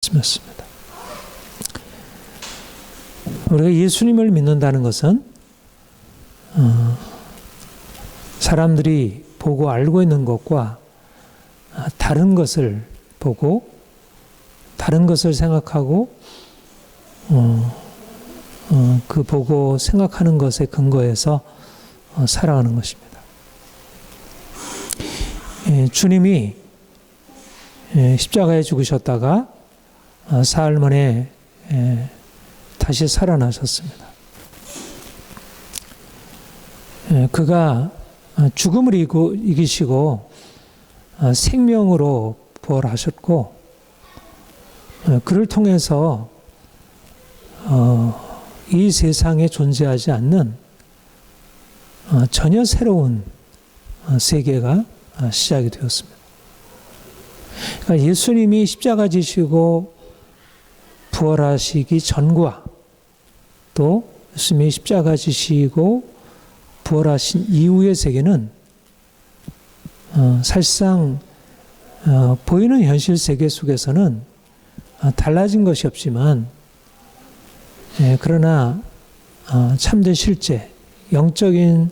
말씀이었습니다. 우리가 예수님을 믿는다는 것은 사람들이 보고 알고 있는 것과 다른 것을 보고 다른 것을 생각하고 그 보고 생각하는 것에 근거해서 살아가는 것입니다. 주님이 십자가에 죽으셨다가 사흘 만에 다시 살아나셨습니다. 그가 죽음을 이기시고 생명으로 부활하셨고 그를 통해서 이 세상에 존재하지 않는 전혀 새로운 세계가 시작이 되었습니다. 그러니까 예수님이 십자가 지시고 부활하시기 전과 또 예수님이 십자가 지시고 부활하신 이후의 세계는 사실상 보이는 현실 세계 속에서는 달라진 것이 없지만 그러나 참된 실제 영적인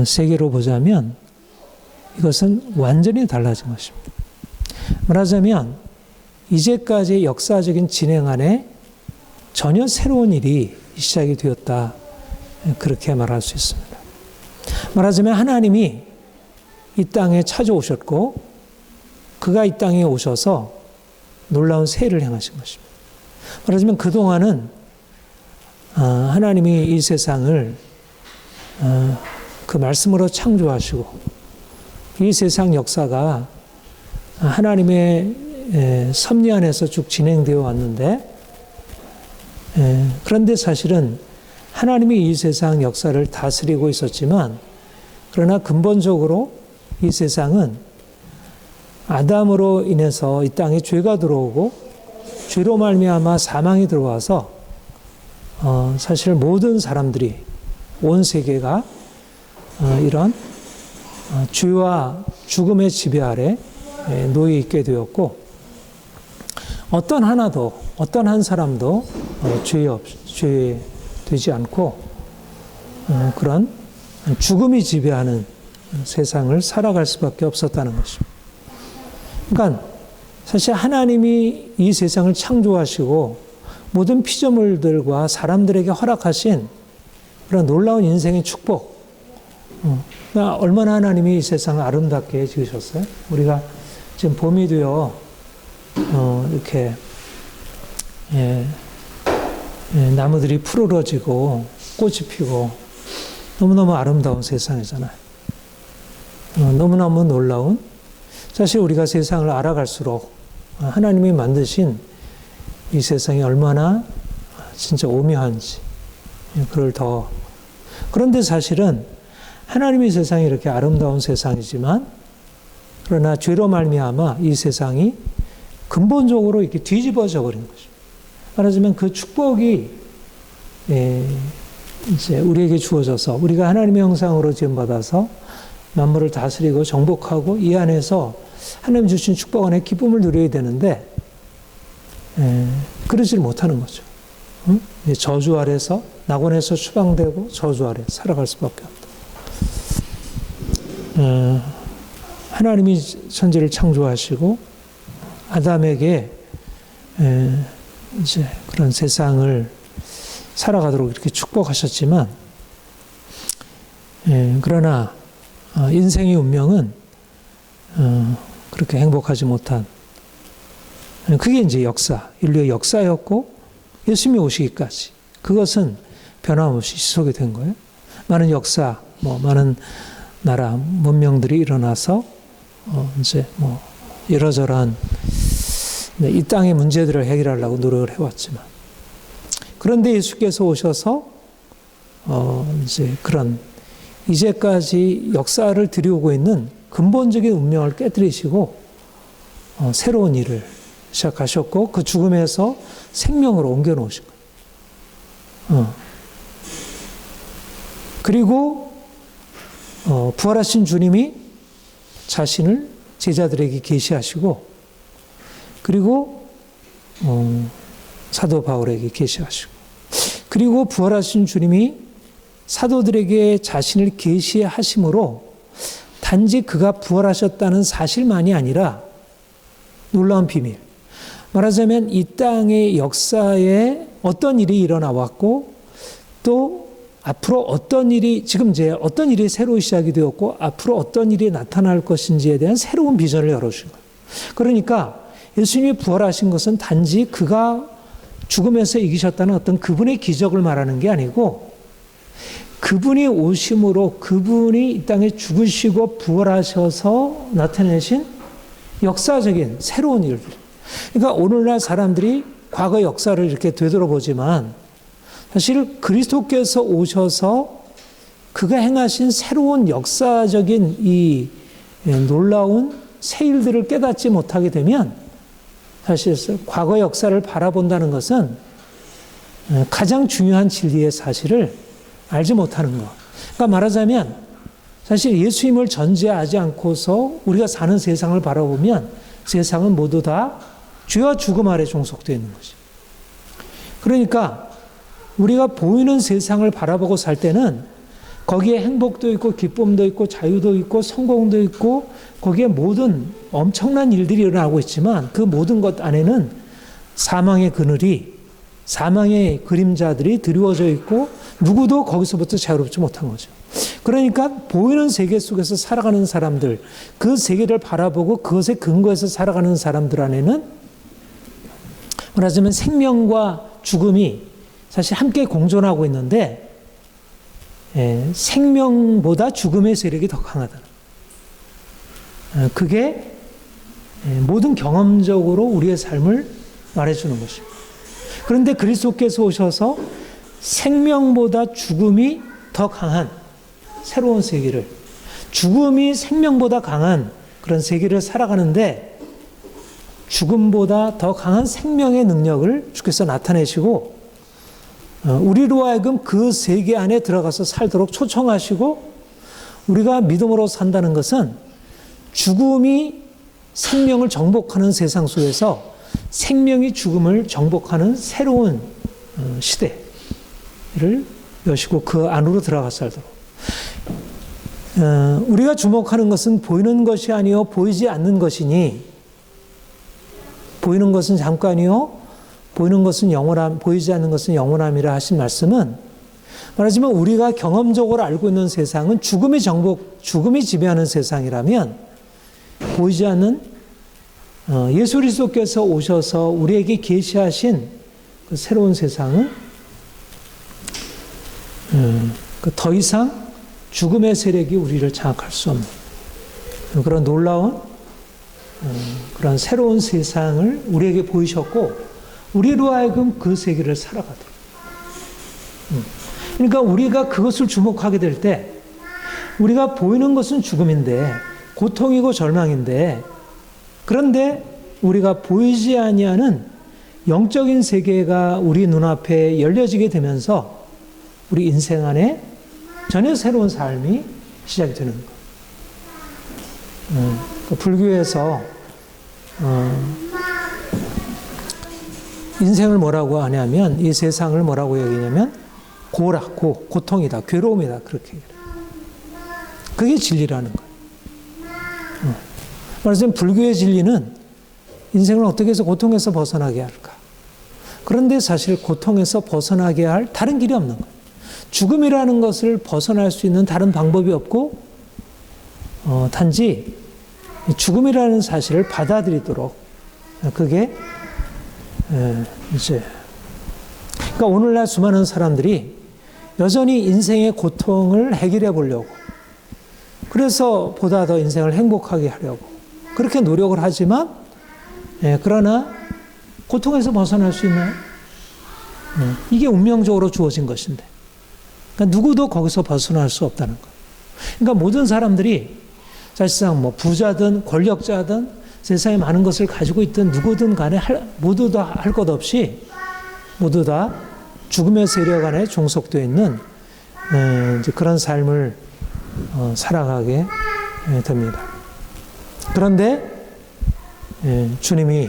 세계로 보자면 이것은 완전히 달라진 것입니다. 말하자면 이제까지 역사적인 진행 안에 전혀 새로운 일이 시작이 되었다. 그렇게 말할 수 있습니다. 말하자면 하나님이 이 땅에 찾아오셨고 그가 이 땅에 오셔서 놀라운 세를 행하신 것입니다. 말하자면 그동안은 하나님이 이 세상을 그 말씀으로 창조하시고 이 세상 역사가 하나님의 섭리 안에서 쭉 진행되어 왔는데 그런데 사실은 하나님이 이 세상 역사를 다스리고 있었지만 그러나 근본적으로 이 세상은 아담으로 인해서 이 땅에 죄가 들어오고 죄로 말미암아 사망이 들어와서 사실 모든 사람들이 온 세계가 이런 죄와 죽음의 지배 아래 놓여 있게 되었고 어떤 한 사람도 죄 되지 않고 그런 죽음이 지배하는 세상을 살아갈 수밖에 없었다는 것입니다. 그러니까 사실 하나님이 이 세상을 창조하시고 모든 피조물들과 사람들에게 허락하신 그런 놀라운 인생의 축복. 얼마나 하나님이 이 세상을 아름답게 지으셨어요? 우리가 지금 봄이 되어 이렇게 나무들이 푸르러지고 꽃이 피고 너무너무 아름다운 세상이잖아요. 너무너무 놀라운 사실 우리가 세상을 알아갈수록 하나님이 만드신 이 세상이 얼마나 진짜 오묘한지 그걸 더 그런데 사실은 하나님의 세상이 이렇게 아름다운 세상이지만 그러나 죄로 말미암아 이 세상이 근본적으로 이렇게 뒤집어져 버린 거죠. 말하자면 그 축복이 이제 우리에게 주어져서 우리가 하나님의 형상으로 지음받아서 만물을 다스리고 정복하고 이 안에서 하나님 주신 축복 안에 기쁨을 누려야 되는데 그러지를 못하는 거죠. 저주 아래서 낙원에서 추방되고 저주 아래 살아갈 수밖에 없다. 하나님이 천지를 창조하시고 아담에게 이제 그런 세상을 살아가도록 이렇게 축복하셨지만 그러나 인생의 운명은 그렇게 행복하지 못한 그게 이제 인류의 역사였고 예수님이 오시기까지 그것은 변함없이 지속이 된 거예요. 많은 역사, 많은 나라 문명들이 일어나서 이제 이러저러한 이 땅의 문제들을 해결하려고 노력을 해왔지만 그런데 예수께서 오셔서 이제 그런 이제까지 역사를 들여오고 있는 근본적인 운명을 깨뜨리시고 새로운 일을 시작하셨고 그 죽음에서 생명으로 옮겨 놓으신 거예요. 그리고 부활하신 주님이 자신을 제자들에게 계시하시고 그리고 사도 바울에게 계시하시고, 그리고 부활하신 주님이 사도들에게 자신을 계시하심으로 단지 그가 부활하셨다는 사실만이 아니라 놀라운 비밀, 말하자면 이 땅의 역사에 어떤 일이 일어나 왔고, 또 앞으로 어떤 일이, 지금 이제 어떤 일이 새로 시작이 되었고 앞으로 어떤 일이 나타날 것인지에 대한 새로운 비전을 열어주신 거예요. 그러니까 예수님이 부활하신 것은 단지 그가 죽음에서 이기셨다는 어떤 그분의 기적을 말하는 게 아니고, 그분이 오심으로 그분이 이 땅에 죽으시고 부활하셔서 나타내신 역사적인 새로운 일들. 그러니까 오늘날 사람들이 과거 역사를 이렇게 되돌아보지만 사실 그리스도께서 오셔서 그가 행하신 새로운 역사적인 이 놀라운 새 일들을 깨닫지 못하게 되면 사실 과거 역사를 바라본다는 것은 가장 중요한 진리의 사실을 알지 못하는 것. 그러니까 말하자면 사실 예수님을 전제하지 않고서 우리가 사는 세상을 바라보면 세상은 모두 다 죄와 죽음 아래 종속되어 있는 것이죠. 그러니까 우리가 보이는 세상을 바라보고 살 때는 거기에 행복도 있고 기쁨도 있고 자유도 있고 성공도 있고 거기에 모든 엄청난 일들이 일어나고 있지만 그 모든 것 안에는 사망의 그늘이, 사망의 그림자들이 드리워져 있고 누구도 거기서부터 자유롭지 못한 거죠. 그러니까 보이는 세계 속에서 살아가는 사람들, 그 세계를 바라보고 그것에 근거해서 살아가는 사람들 안에는 말하자면 생명과 죽음이 사실 함께 공존하고 있는데 생명보다 죽음의 세력이 더 강하다. 그게 모든 경험적으로 우리의 삶을 말해주는 것입니다. 그런데 그리스도께서 오셔서 생명보다 죽음이 더 강한 새로운 세계를, 죽음이 생명보다 강한 그런 세계를 살아가는데 죽음보다 더 강한 생명의 능력을 주께서 나타내시고 우리로 하여금 그 세계 안에 들어가서 살도록 초청하시고, 우리가 믿음으로 산다는 것은 죽음이 생명을 정복하는 세상 속에서 생명이 죽음을 정복하는 새로운 시대를 여시고 그 안으로 들어가 살도록. 우리가 주목하는 것은 보이는 것이 아니요 보이지 않는 것이니, 보이는 것은 잠깐이요 보이는 것은 영원함, 보이지 않는 것은 영원함이라 하신 말씀은 말하자면 우리가 경험적으로 알고 있는 세상은 죽음이 지배하는 세상이라면 보이지 않는 예수 그리스도께서 오셔서 우리에게 계시하신 그 새로운 세상은 더 이상 죽음의 세력이 우리를 장악할 수 없는 그런 놀라운 그런 새로운 세상을 우리에게 보이셨고, 우리로 하여금 그 세계를 살아가도록. 그러니까 우리가 그것을 주목하게 될 때, 우리가 보이는 것은 죽음인데, 고통이고 절망인데, 그런데 우리가 보이지 아니하는 영적인 세계가 우리 눈앞에 열려지게 되면서 우리 인생 안에 전혀 새로운 삶이 시작이 되는 것. 불교에서 인생을 뭐라고 하냐면, 이 세상을 뭐라고 여기냐면 고통이다, 괴로움이다, 그렇게 얘기해요. 그게 진리라는 거예요. 말하자면 불교의 진리는 인생을 어떻게 해서 고통에서 벗어나게 할까? 그런데 사실 고통에서 벗어나게 할 다른 길이 없는 거예요. 죽음이라는 것을 벗어날 수 있는 다른 방법이 없고, 단지 죽음이라는 사실을 받아들이도록, 그게 이제 그러니까 오늘날 수많은 사람들이 여전히 인생의 고통을 해결해 보려고, 그래서 보다 더 인생을 행복하게 하려고 그렇게 노력을 하지만, 그러나 고통에서 벗어날 수 있나요? 이게 운명적으로 주어진 것인데, 그러니까 누구도 거기서 벗어날 수 없다는 거예요. 그러니까 모든 사람들이 사실상 뭐 부자든 권력자든 세상에 많은 것을 가지고 있든 누구든 간에 모두 다 할 것 없이 모두 다 죽음의 세력 안에 종속되어 있는 이제 그런 삶을 살아가게 됩니다. 그런데 주님이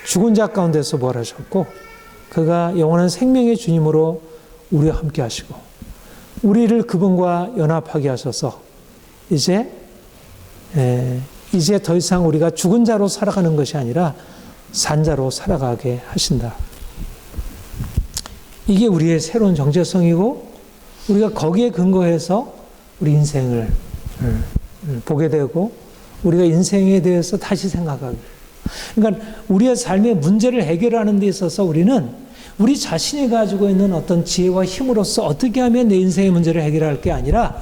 죽은 자 가운데서 부활하셨고 그가 영원한 생명의 주님으로 우리와 함께 하시고 우리를 그분과 연합하게 하셔서 이제 더 이상 우리가 죽은 자로 살아가는 것이 아니라 산 자로 살아가게 하신다. 이게 우리의 새로운 정체성이고 우리가 거기에 근거해서 우리 인생을 보게 되고 우리가 인생에 대해서 다시 생각하게. 그러니까 우리의 삶의 문제를 해결하는 데 있어서 우리는 우리 자신이 가지고 있는 어떤 지혜와 힘으로써 어떻게 하면 내 인생의 문제를 해결할 게 아니라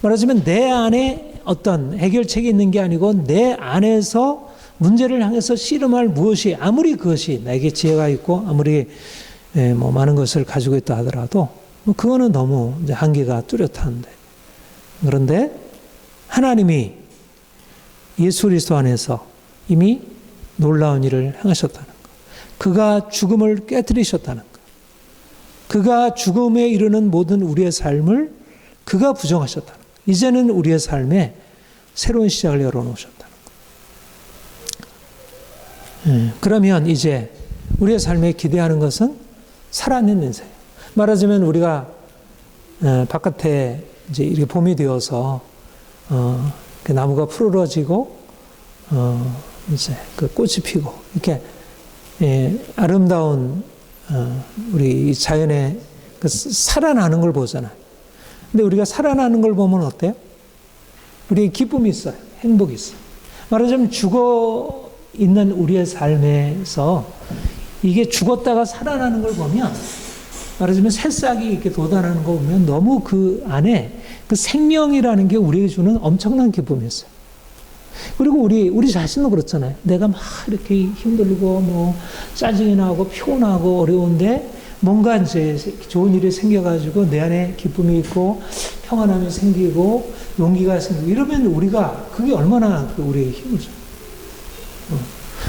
말하자면 내 안에 어떤 해결책이 있는 게 아니고 내 안에서 문제를 향해서 씨름할 무엇이 아무리 그것이 나에게 지혜가 있고 아무리 많은 것을 가지고 있다 하더라도 그거는 너무 이제 한계가 뚜렷한데 그런데 하나님이 예수 그리스도 안에서 이미 놀라운 일을 행하셨다는 것. 그가 죽음을 깨뜨리셨다는 것. 그가 죽음에 이르는 모든 우리의 삶을 그가 부정하셨다는 것. 이제는 우리의 삶에 새로운 시작을 열어놓으셨다는 것. 그러면 이제 우리의 삶에 기대하는 것은 살아있는 인생. 말하자면 우리가 바깥에 이제 이렇게 봄이 되어서 그 나무가 푸르러지고 이제 그 꽃이 피고 이렇게 아름다운 우리 자연의 그 살아나는 걸 보잖아요. 근데 우리가 살아나는 걸 보면 어때요? 우리의 기쁨이 있어요. 행복이 있어요. 말하자면 죽어 있는 우리의 삶에서 이게 죽었다가 살아나는 걸 보면 말하자면 새싹이 이렇게 돋아나는 거 보면 너무 그 안에 그 생명이라는 게 우리에게 주는 엄청난 기쁨이 있어요. 그리고 우리 자신도 그렇잖아요. 내가 막 이렇게 힘들고 뭐 짜증이 나고 피곤하고 어려운데 뭔가 이제 좋은 일이 생겨가지고 내 안에 기쁨이 있고 평안함이 생기고 용기가 생기고 이러면 우리가 그게 얼마나 우리에게 힘을 줘요.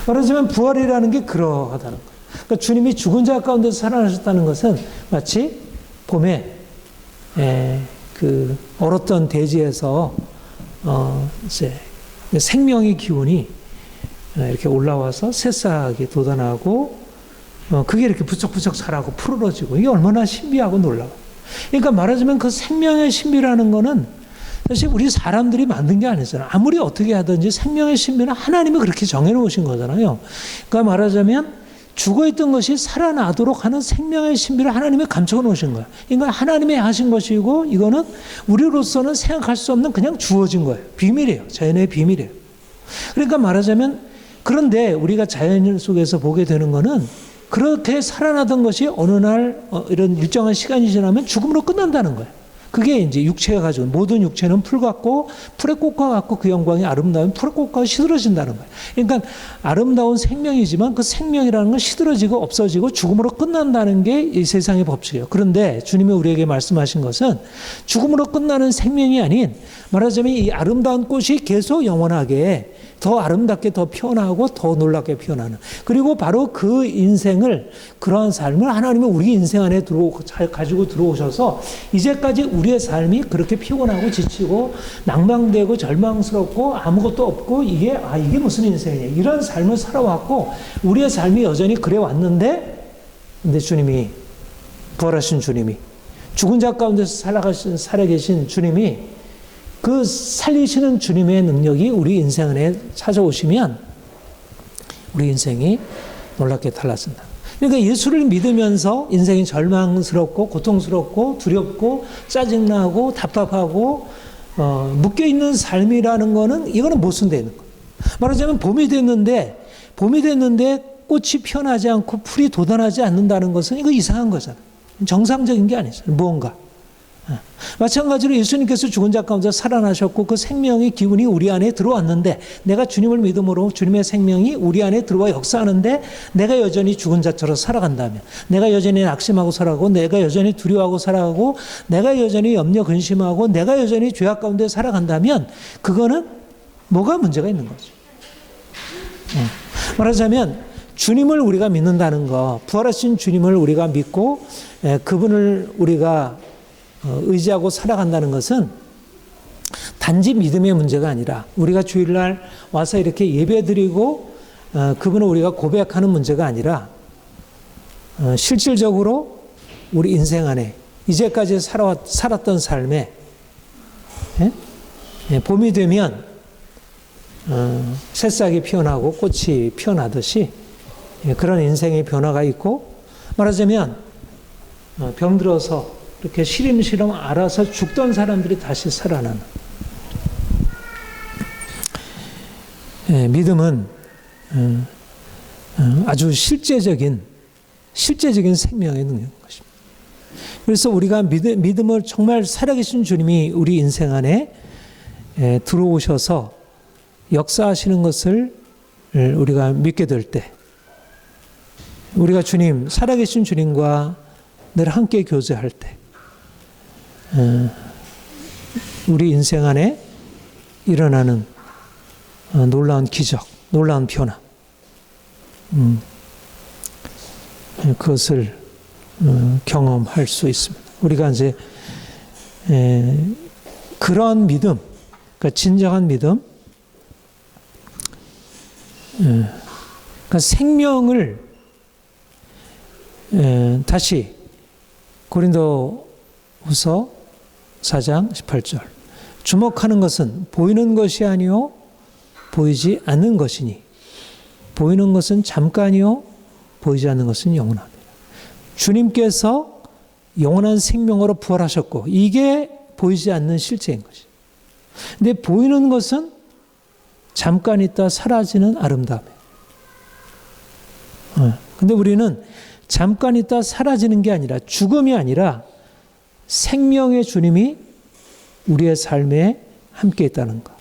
말하자면 부활이라는 게 그러하다는 거예요. 그러니까 주님이 죽은 자 가운데서 살아나셨다는 것은 마치 봄에 그 얼었던 대지에서 이제 생명의 기운이 이렇게 올라와서 새싹이 돋아나고 그게 이렇게 부쩍부쩍 자라고 푸르러지고 이게 얼마나 신비하고 놀라워. 그러니까 말하자면 그 생명의 신비라는 거는 사실 우리 사람들이 만든 게 아니잖아요. 아무리 어떻게 하든지 생명의 신비는 하나님이 그렇게 정해놓으신 거잖아요. 그러니까 말하자면 죽어있던 것이 살아나도록 하는 생명의 신비를 하나님이 감춰 놓으신 거예요. 그러니까 하나님이 하신 것이고 이거는 우리로서는 생각할 수 없는 그냥 주어진 거예요. 비밀이에요. 자연의 비밀이에요. 그러니까 말하자면 그런데 우리가 자연 속에서 보게 되는 거는 그렇게 살아나던 것이 어느 날 이런 일정한 시간이 지나면 죽음으로 끝난다는 거예요. 그게 이제 육체가 가지고 모든 육체는 풀 같고 풀의 꽃과 같고 그 영광이 아름다운 풀의 꽃과 시들어진다는 거예요. 그러니까 아름다운 생명이지만 그 생명이라는 건 시들어지고 없어지고 죽음으로 끝난다는 게 이 세상의 법칙이에요. 그런데 주님이 우리에게 말씀하신 것은 죽음으로 끝나는 생명이 아닌 말하자면 이 아름다운 꽃이 계속 영원하게 더 아름답게 더 피어나고 더 놀랍게 피어나는 그리고 바로 그 인생을 그러한 삶을 하나님은 우리 인생 안에 가지고 들어오셔서 이제까지 우리의 삶이 그렇게 피곤하고 지치고 낭망되고 절망스럽고 아무것도 없고 이게 무슨 인생이냐 이런 삶을 살아왔고 우리의 삶이 여전히 그래 왔는데 근데 주님이 부활하신 주님이 죽은 자 가운데서 살아계신 주님이 그 살리시는 주님의 능력이 우리 인생 안에 찾아오시면 우리 인생이 놀랍게 달라진다. 그러니까 예수를 믿으면서 인생이 절망스럽고 고통스럽고 두렵고 짜증나고 답답하고 묶여있는 삶이라는 거는 이거는 모순되어 있는 거예요. 말하자면 봄이 됐는데 꽃이 피어나지 않고 풀이 돋아나지 않는다는 것은 이거 이상한 거잖아요. 정상적인 게 아니잖아요. 무언가. 마찬가지로 예수님께서 죽은 자 가운데 살아나셨고 그 생명의 기운이 우리 안에 들어왔는데 내가 주님을 믿음으로 주님의 생명이 우리 안에 들어와 역사하는데 내가 여전히 죽은 자처럼 살아간다면 내가 여전히 낙심하고 살아가고 내가 여전히 두려워하고 살아가고 내가 여전히 염려 근심하고 내가 여전히 죄악 가운데 살아간다면 그거는 뭐가 문제가 있는 거죠. 말하자면 주님을 우리가 믿는다는 거 부활하신 주님을 우리가 믿고 그분을 우리가 의지하고 살아간다는 것은 단지 믿음의 문제가 아니라 우리가 주일날 와서 이렇게 예배드리고 그분은 우리가 고백하는 문제가 아니라 실질적으로 우리 인생 안에 이제까지 살았던 삶에 봄이 되면 새싹이 피어나고 꽃이 피어나듯이 그런 인생의 변화가 있고, 말하자면 병들어서 이렇게 시름시름 앓아서 죽던 사람들이 다시 살아나는, 믿음은 아주 실제적인 생명의 능력인 것입니다. 그래서 우리가 믿음을 정말 살아계신 주님이 우리 인생 안에 들어오셔서 역사하시는 것을 우리가 믿게 될 때, 우리가 살아계신 주님과 늘 함께 교제할 때, 우리 인생 안에 일어나는 놀라운 기적, 놀라운 변화, 그것을 경험할 수 있습니다. 우리가 이제 그런 믿음, 그러니까 진정한 믿음, 그러니까 생명을 다시 고린도후서 4장 18절, 주목하는 것은 보이는 것이 아니요 보이지 않는 것이니 보이는 것은 잠깐이요 보이지 않는 것은 영원합니다. 주님께서 영원한 생명으로 부활하셨고 이게 보이지 않는 실제인 것이죠. 근데 보이는 것은 잠깐 있다 사라지는 아름다움이에요. 근데 우리는 잠깐 있다 사라지는 게 아니라, 죽음이 아니라 생명의 주님이 우리의 삶에 함께 있다는 것.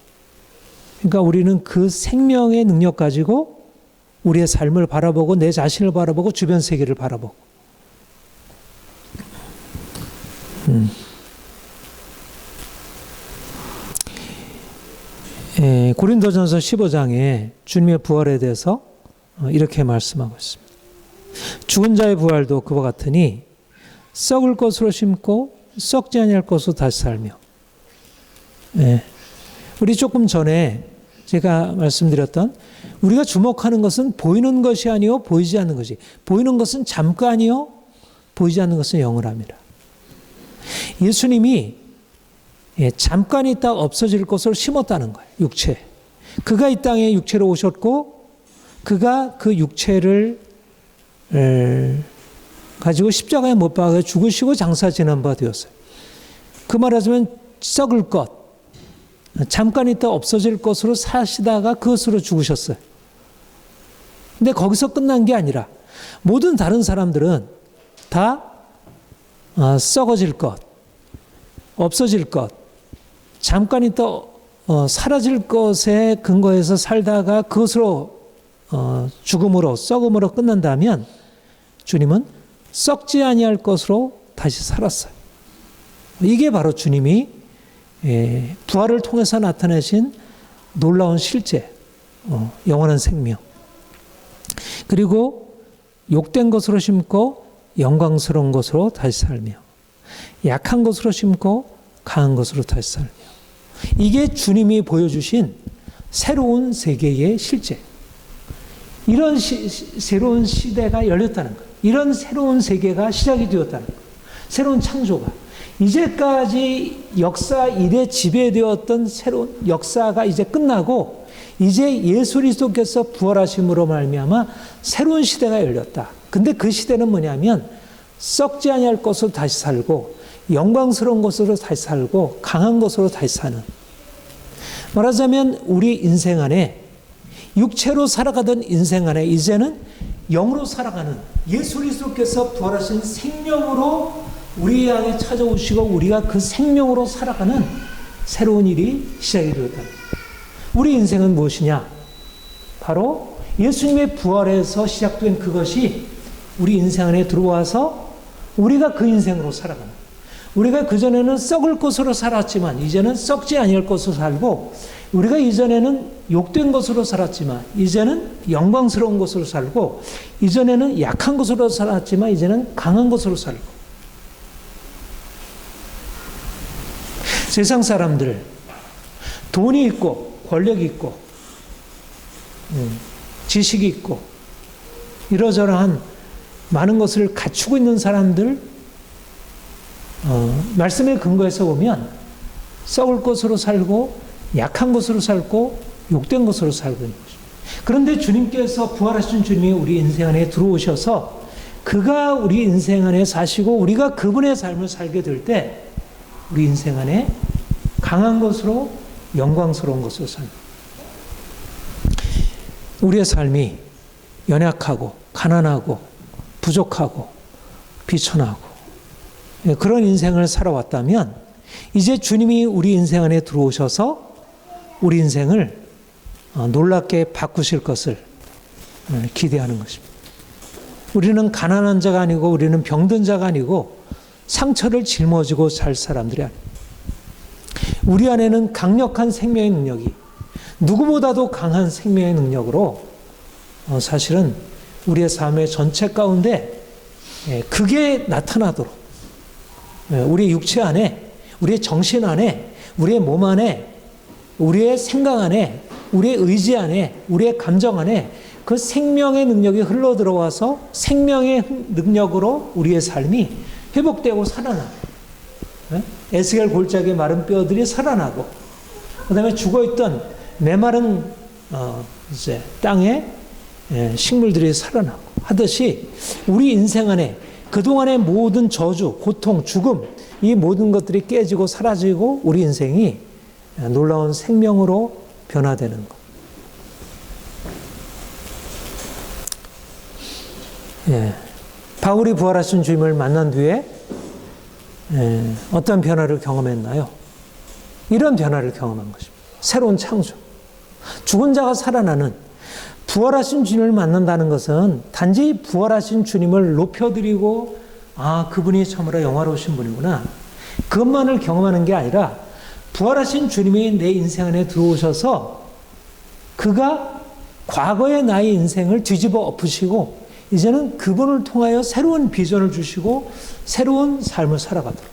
그러니까 우리는 그 생명의 능력 가지고 우리의 삶을 바라보고 내 자신을 바라보고 주변 세계를 바라보고, 고린도전서 15장에 주님의 부활에 대해서 이렇게 말씀하고 있습니다. 죽은 자의 부활도 그와 같으니 썩을 것으로 심고 썩지 아니할 것으로 다시 살며. 우리 조금 전에 제가 말씀드렸던, 우리가 주목하는 것은 보이는 것이 아니요 보이지 않는 것이, 보이는 것은 잠깐이요 보이지 않는 것은 영원합니다. 예수님이 잠깐 있다 없어질 것을 심었다는 거예요. 육체. 그가 이 땅에 육체로 오셨고 그가 그 육체를 가지고 십자가에 못 박아 죽으시고 장사 지난 바 되었어요. 그 말하자면 썩을 것, 잠깐 있다 없어질 것으로 사시다가 그것으로 죽으셨어요. 근데 거기서 끝난 게 아니라 모든 다른 사람들은 다 썩어질 것, 없어질 것, 잠깐 있다 사라질 것에 근거해서 살다가 그것으로 죽음으로, 썩음으로 끝난다면 주님은 썩지 아니할 것으로 다시 살았어요. 이게 바로 주님이 부활을 통해서 나타내신 놀라운 실제, 영원한 생명. 그리고 욕된 것으로 심고 영광스러운 것으로 다시 살며, 약한 것으로 심고 강한 것으로 다시 살며. 이게 주님이 보여주신 새로운 세계의 실제. 이런 새로운 시대가 열렸다는 거예요. 이런 새로운 세계가 시작이 되었다는 거예요. 새로운 창조가. 이제까지 역사 일에 지배되었던 새로운 역사가 이제 끝나고 이제 예수 그리스도께서 부활하심으로 말미암아 새로운 시대가 열렸다. 근데 그 시대는 뭐냐면 썩지 아니할 것으로 다시 살고 영광스러운 것으로 다시 살고 강한 것으로 다시 사는, 말하자면 우리 인생 안에 육체로 살아가던 인생 안에 이제는 영으로 살아가는, 예수 그리스도께서 부활하신 생명으로 우리 안에 찾아오시고 우리가 그 생명으로 살아가는 새로운 일이 시작이 되었다. 우리 인생은 무엇이냐? 바로 예수님의 부활에서 시작된 그것이 우리 인생 안에 들어와서 우리가 그 인생으로 살아가는, 우리가 그전에는 썩을 것으로 살았지만 이제는 썩지 아니할 것으로 살고, 우리가 이전에는 욕된 것으로 살았지만 이제는 영광스러운 것으로 살고, 이전에는 약한 것으로 살았지만 이제는 강한 것으로 살고. 세상 사람들, 돈이 있고 권력이 있고 지식이 있고 이러저러한 많은 것을 갖추고 있는 사람들, 말씀의 근거에서 보면 썩을 것으로 살고 약한 것으로 살고 욕된 것으로 살고 있는 것입니다. 그런데 주님께서 부활하신 주님이 우리 인생 안에 들어오셔서 그가 우리 인생 안에 사시고 우리가 그분의 삶을 살게 될 때 우리 인생 안에 강한 것으로 영광스러운 것으로 삽니다. 우리의 삶이 연약하고 가난하고 부족하고 비천하고 그런 인생을 살아왔다면 이제 주님이 우리 인생 안에 들어오셔서 우리 인생을 놀랍게 바꾸실 것을 기대하는 것입니다. 우리는 가난한 자가 아니고 우리는 병든 자가 아니고 상처를 짊어지고 살 사람들이 아닙니다. 우리 안에는 강력한 생명의 능력이 누구보다도 강한 생명의 능력으로 사실은 우리의 삶의 전체 가운데 그게 나타나도록 우리의 육체 안에, 우리의 정신 안에, 우리의 몸 안에, 우리의 생각 안에, 우리의 의지 안에, 우리의 감정 안에 그 생명의 능력이 흘러 들어와서 생명의 능력으로 우리의 삶이 회복되고 살아나고, 에스겔 골짜기의 마른 뼈들이 살아나고, 그 다음에 죽어있던 메마른 이제 땅에 식물들이 살아나고 하듯이 우리 인생 안에 그동안의 모든 저주, 고통, 죽음, 이 모든 것들이 깨지고 사라지고 우리 인생이 놀라운 생명으로 변화되는 것. 바울이 부활하신 주님을 만난 뒤에 어떤 변화를 경험했나요? 이런 변화를 경험한 것입니다. 새로운 창조. 죽은 자가 살아나는 부활하신 주님을 만난다는 것은 단지 부활하신 주님을 높여드리고 그분이 참으로 영화로우신 분이구나. 그것만을 경험하는 게 아니라 부활하신 주님이 내 인생 안에 들어오셔서 그가 과거의 나의 인생을 뒤집어 엎으시고 이제는 그분을 통하여 새로운 비전을 주시고 새로운 삶을 살아가도록.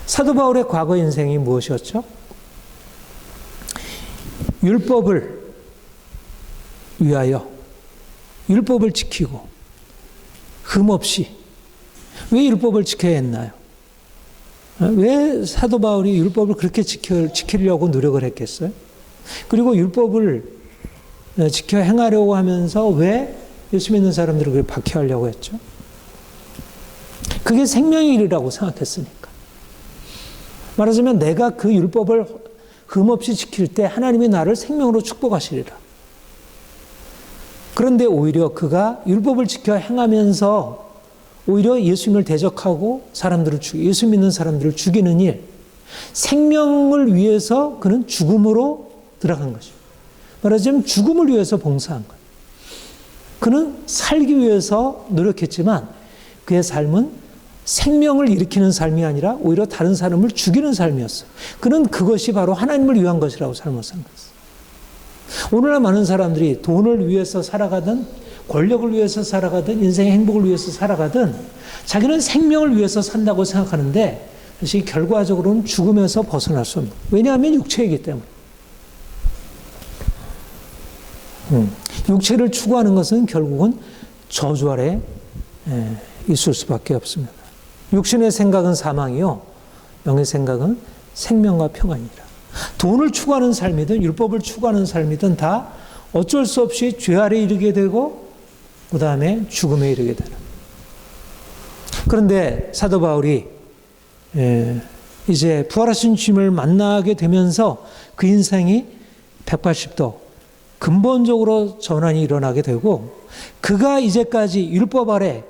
사도 바울의 과거 인생이 무엇이었죠? 율법을 위하여 율법을 지키고 흠없이. 왜 율법을 지켜야 했나요? 왜 사도 바울이 율법을 그렇게 지키려고 노력을 했겠어요? 그리고 율법을 지켜 행하려고 하면서 왜 예수 믿는 사람들을 그걸 박해하려고 했죠? 그게 생명의 일이라고 생각했으니까. 말하자면 내가 그 율법을 흠없이 지킬 때 하나님이 나를 생명으로 축복하시리라. 그런데 오히려 그가 율법을 지켜 행하면서 오히려 예수님을 대적하고 사람들을 예수 믿는 사람들을 죽이는 일, 생명을 위해서 그는 죽음으로 들어간 것입니다. 말하자면 죽음을 위해서 봉사한 거예요. 그는 살기 위해서 노력했지만 그의 삶은 생명을 일으키는 삶이 아니라 오히려 다른 사람을 죽이는 삶이었어요. 그는 그것이 바로 하나님을 위한 것이라고 삶을 산 거였어요. 오늘날 많은 사람들이 돈을 위해서 살아가든 권력을 위해서 살아가든 인생의 행복을 위해서 살아가든 자기는 생명을 위해서 산다고 생각하는데 사실 결과적으로는 죽음에서 벗어날 수 없는. 왜냐하면 육체이기 때문에. 육체를 추구하는 것은 결국은 저주 아래 있을 수밖에 없습니다. 육신의 생각은 사망이요, 영의 생각은 생명과 평안이라. 돈을 추구하는 삶이든 율법을 추구하는 삶이든 다 어쩔 수 없이 죄 아래 이르게 되고 그 다음에 죽음에 이르게 되는. 그런데 사도 바울이 이제 부활하신 주님을 만나게 되면서 그 인생이 180도 근본적으로 전환이 일어나게 되고 그가 이제까지 율법 아래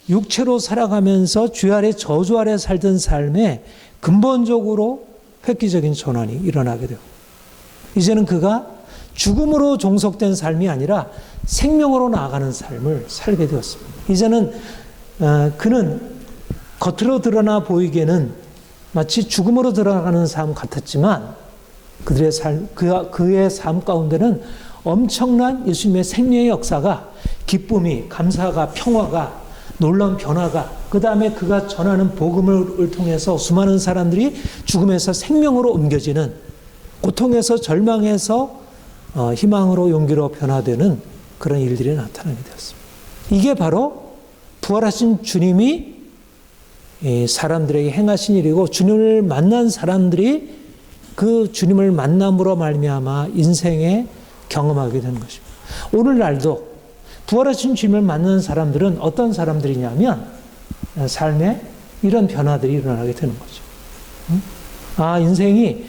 육체로 살아가면서 죄 아래 저주 아래 살던 삶에 근본적으로 획기적인 전환이 일어나게 되고 이제는 그가 죽음으로 종속된 삶이 아니라 생명으로 나아가는 삶을 살게 되었습니다. 이제는 그는 겉으로 드러나 보이기에는 마치 죽음으로 들어가는 삶 같았지만 그들의 삶, 그의 삶 가운데는 엄청난 예수님의 생명의 역사가 기쁨이, 감사가, 평화가, 놀라운 변화가 그 다음에 그가 전하는 복음을 통해서 수많은 사람들이 죽음에서 생명으로 옮겨지는 고통에서 절망에서 희망으로 용기로 변화되는 그런 일들이 나타나게 되었습니다. 이게 바로 부활하신 주님이 사람들에게 행하신 일이고, 주님을 만난 사람들이 그 주님을 만남으로 말미암아 인생에 경험하게 되는 것입니다. 오늘날도 부활하신 주님을 만나는 사람들은 어떤 사람들이냐면 삶에 이런 변화들이 일어나게 되는 거죠. 인생이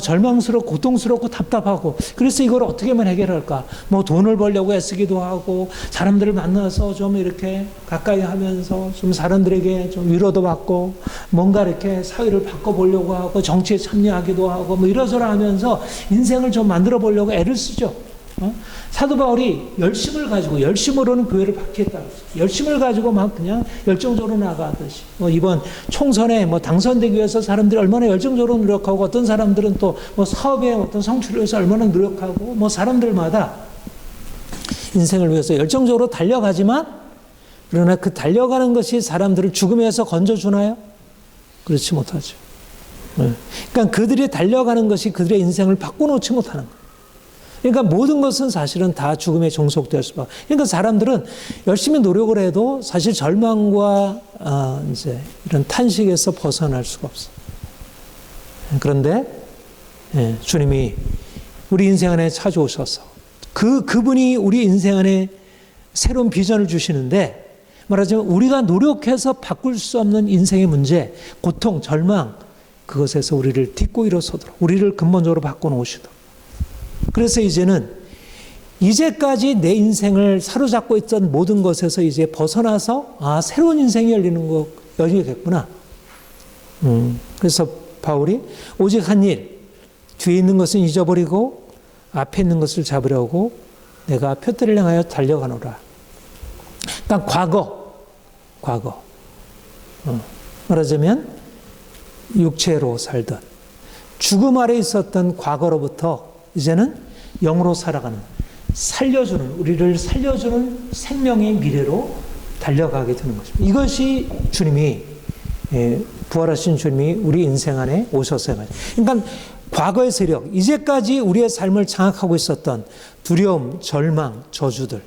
절망스럽고 고통스럽고 답답하고, 그래서 이걸 어떻게 하면 해결할까? 뭐 돈을 벌려고 애쓰기도 하고, 사람들을 만나서 좀 이렇게 가까이 하면서 좀 사람들에게 좀 위로도 받고, 뭔가 이렇게 사회를 바꿔보려고 하고, 정치에 참여하기도 하고, 뭐 이러저러 하면서 인생을 좀 만들어 보려고 애를 쓰죠. 사도 바울이 열심으로는 교회를 바뀌었다. 열심을 가지고 막 그냥 열정적으로 나가듯이. 이번 총선에 당선되기 위해서 사람들이 얼마나 열정적으로 노력하고, 어떤 사람들은 또 사업의 어떤 성취를 위해서 얼마나 노력하고, 사람들마다 인생을 위해서 열정적으로 달려가지만, 그러나 그 달려가는 것이 사람들을 죽음에서 건져주나요? 그렇지 못하죠. 그러니까 그들이 달려가는 것이 그들의 인생을 바꿔놓지 못하는 거예요. 그러니까 모든 것은 사실은 다 죽음에 종속될 수밖에. 그러니까 사람들은 열심히 노력을 해도 사실 절망과 이제 이런 탄식에서 벗어날 수가 없어요. 그런데 주님이 우리 인생 안에 찾아오셔서 그분이 우리 인생 안에 새로운 비전을 주시는데, 말하자면 우리가 노력해서 바꿀 수 없는 인생의 문제, 고통, 절망, 그것에서 우리를 딛고 일어서도록, 우리를 근본적으로 바꿔놓으시도록. 그래서 이제까지 내 인생을 사로잡고 있던 모든 것에서 이제 벗어나서 새로운 인생이 열리겠구나. 그래서 바울이 오직 한 일, 뒤에 있는 것은 잊어버리고 앞에 있는 것을 잡으려고 내가 표대를 향하여 달려가노라. 그러니까 과거. 말하자면 육체로 살던, 죽음 아래 있었던 과거로부터 이제는 영으로 살아가는, 우리를 살려주는 생명의 미래로 달려가게 되는 것입니다. 이것이 주님이, 부활하신 주님이 우리 인생 안에 오셔서요. 그러니까 과거의 세력, 이제까지 우리의 삶을 장악하고 있었던 두려움, 절망, 저주들,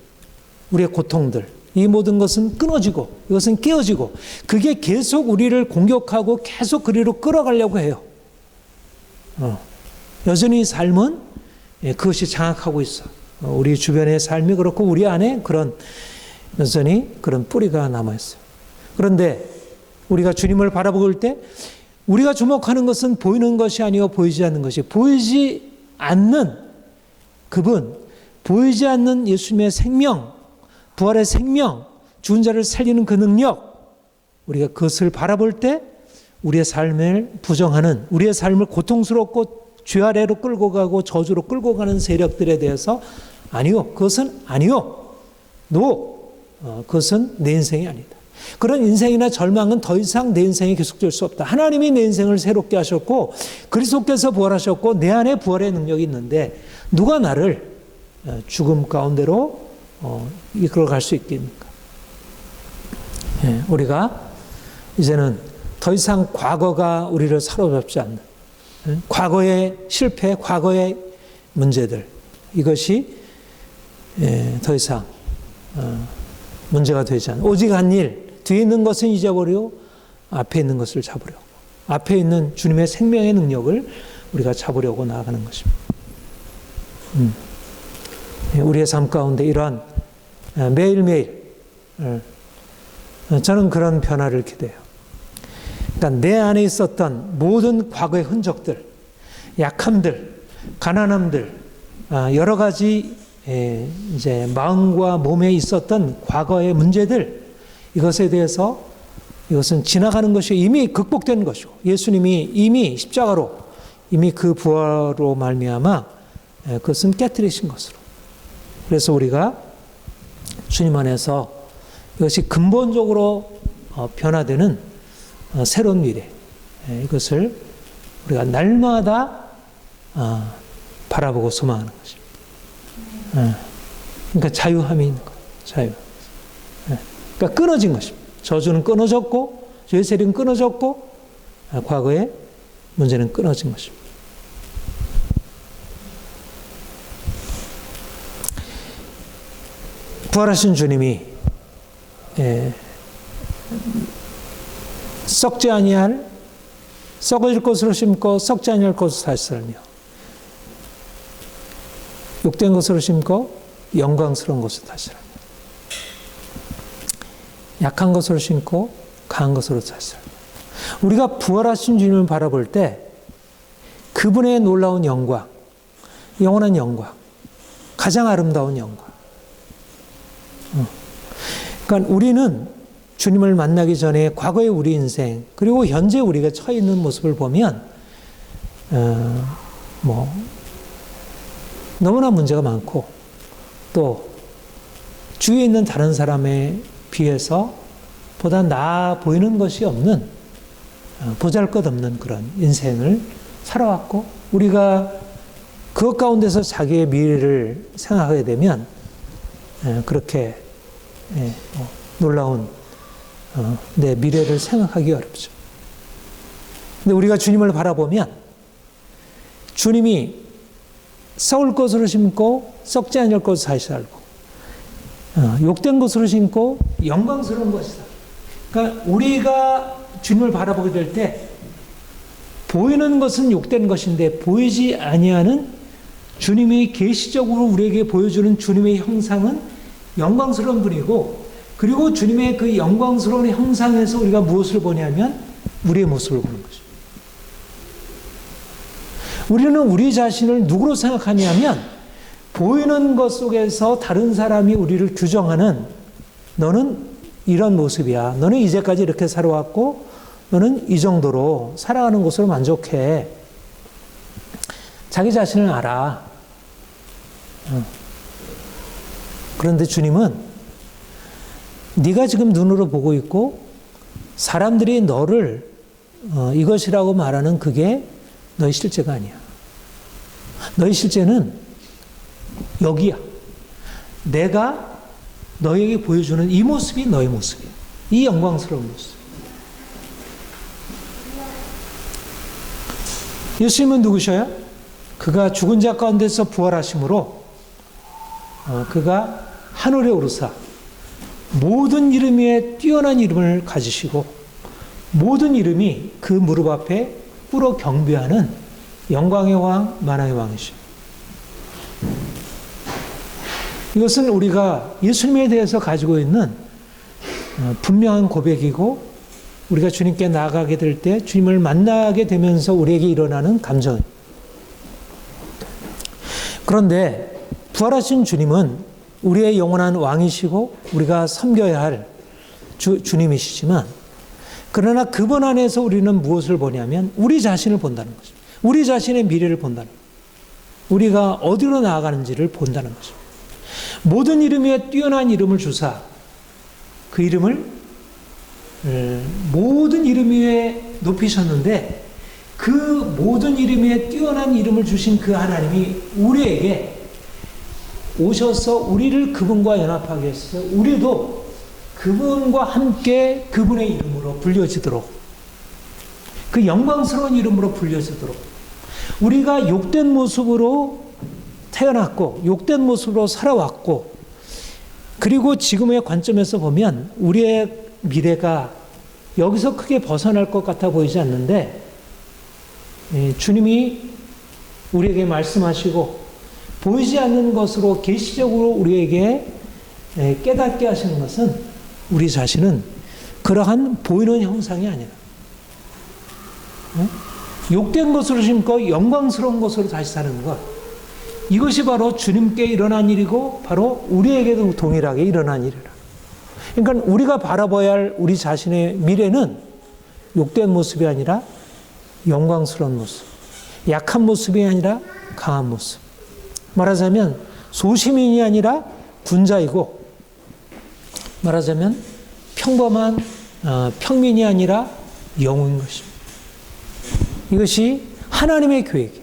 우리의 고통들, 이 모든 것은 끊어지고, 이것은 깨어지고, 그게 계속 우리를 공격하고 계속 그리로 끌어가려고 해요. 여전히 삶은 그것이 장악하고 있어. 우리 주변의 삶이 그렇고 우리 안에 여전히 그런 뿌리가 남아있어요. 그런데 우리가 주님을 바라볼 때 우리가 주목하는 것은 보이는 것이 아니고 보이지 않는 것이, 보이지 않는 그분, 보이지 않는 예수님의 생명, 부활의 생명, 죽은 자를 살리는 그 능력, 우리가 그것을 바라볼 때 우리의 삶을 부정하는, 우리의 삶을 고통스럽고 죄 아래로 끌고 가고 저주로 끌고 가는 세력들에 대해서 그것은 그것은 내 인생이 아니다. 그런 인생이나 절망은 더 이상 내 인생이 계속될 수 없다. 하나님이 내 인생을 새롭게 하셨고 그리스도께서 부활하셨고 내 안에 부활의 능력이 있는데 누가 나를 죽음 가운데로 이끌어갈 수 있겠습니까? 우리가 이제는 더 이상 과거가 우리를 사로잡지 않는, 과거의 실패, 과거의 문제들, 이것이 더 이상 문제가 되지 않는, 오직 한 일, 뒤에 있는 것은 잊어버리고 앞에 있는 것을 잡으려고, 앞에 있는 주님의 생명의 능력을 우리가 잡으려고 나아가는 것입니다. 우리의 삶 가운데 이러한 매일매일 저는 그런 변화를 기대해요. 그러니까 내 안에 있었던 모든 과거의 흔적들, 약함들, 가난함들, 여러 가지 이제 마음과 몸에 있었던 과거의 문제들, 이것에 대해서 이것은 지나가는 것이 이미 극복된 것이고 예수님이 이미 십자가로 이미 그 부활로 말미암아 그것은 깨뜨리신 것으로. 그래서 우리가 주님 안에서 이것이 근본적으로 변화되는 새로운 미래, 이것을 우리가 날마다 바라보고 소망하는 것입니다. 그러니까 자유함이 있는 거예요. 자유. 그러니까 끊어진 것입니다. 저주는 끊어졌고 죄의 세력은 끊어졌고 과거의 문제는 끊어진 것입니다. 부활하신 주님이 썩지 아니할 썩어질 것으로 심고 썩지 아니할 것으로 다시 살며 욕된 것으로 심고 영광스러운 것으로 다시 살며 약한 것으로 심고 강한 것으로 다시 살며 우리가 부활하신 주님을 바라볼 때 그분의 놀라운 영광, 영원한 영광, 가장 아름다운 영광. 그러니까 우리는 주님을 만나기 전에 과거의 우리 인생 그리고 현재 우리가 처해 있는 모습을 보면 너무나 문제가 많고 또 주위에 있는 다른 사람에 비해서 보다 나아 보이는 것이 없는 보잘것없는 그런 인생을 살아왔고 우리가 그것 가운데서 자기의 미래를 생각하게 되면 그렇게 놀라운 내 미래를 생각하기 어렵죠. 근데 우리가 주님을 바라보면 주님이 썩을 것으로 심고 썩지 않을 것으로 다시 살고 욕된 것으로 심고 영광스러운 것이다. 그러니까 우리가 주님을 바라보게 될 때 보이는 것은 욕된 것인데 보이지 아니하는 주님이 계시적으로 우리에게 보여주는 주님의 형상은 영광스러운 분이고 그리고 주님의 그 영광스러운 형상에서 우리가 무엇을 보냐면 우리의 모습을 보는 거죠. 우리는 우리 자신을 누구로 생각하냐면 보이는 것 속에서 다른 사람이 우리를 규정하는 너는 이런 모습이야. 너는 이제까지 이렇게 살아왔고 너는 이 정도로 살아가는 것으로 만족해. 자기 자신을 알아. 그런데 주님은 네가 지금 눈으로 보고 있고 사람들이 너를 이것이라고 말하는 그게 너의 실제가 아니야. 너의 실제는 여기야. 내가 너에게 보여주는 이 모습이 너의 모습이야. 이 영광스러운 모습. 예수님은 누구셔요? 그가 죽은 자 가운데서 부활하심으로 그가 하늘에 오르사 모든 이름 위에 뛰어난 이름을 가지시고 모든 이름이 그 무릎 앞에 꿇어 경배하는 영광의 왕, 만왕의 왕이시오. 이것은 우리가 예수님에 대해서 가지고 있는 분명한 고백이고 우리가 주님께 나아가게 될 때 주님을 만나게 되면서 우리에게 일어나는 감정. 그런데 부활하신 주님은 우리의 영원한 왕이시고 우리가 섬겨야 할 주님이시지만 그러나 그분 안에서 우리는 무엇을 보냐면 우리 자신을 본다는 거죠. 우리 자신의 미래를 본다는 거죠. 우리가 어디로 나아가는지를 본다는 거죠. 모든 이름 위에 뛰어난 이름을 주사 그 이름을 모든 이름 위에 높이셨는데 그 모든 이름 위에 뛰어난 이름을 주신 그 하나님이 우리에게 오셔서 우리를 그분과 연합하게 했어요. 우리도 그분과 함께 그분의 이름으로 불려지도록 그 영광스러운 이름으로 불려지도록 우리가 욕된 모습으로 태어났고 욕된 모습으로 살아왔고 그리고 지금의 관점에서 보면 우리의 미래가 여기서 크게 벗어날 것 같아 보이지 않는데 주님이 우리에게 말씀하시고 보이지 않는 것으로 계시적으로 우리에게 깨닫게 하시는 것은 우리 자신은 그러한 보이는 형상이 아니라 욕된 것으로 심고 영광스러운 것으로 다시 사는 것 이것이 바로 주님께 일어난 일이고 바로 우리에게도 동일하게 일어난 일이라. 그러니까 우리가 바라봐야 할 우리 자신의 미래는 욕된 모습이 아니라 영광스러운 모습, 약한 모습이 아니라 강한 모습. 말하자면 소시민이 아니라 군자이고 말하자면 평범한 평민이 아니라 영웅인 것입니다. 이것이 하나님의 계획이에요.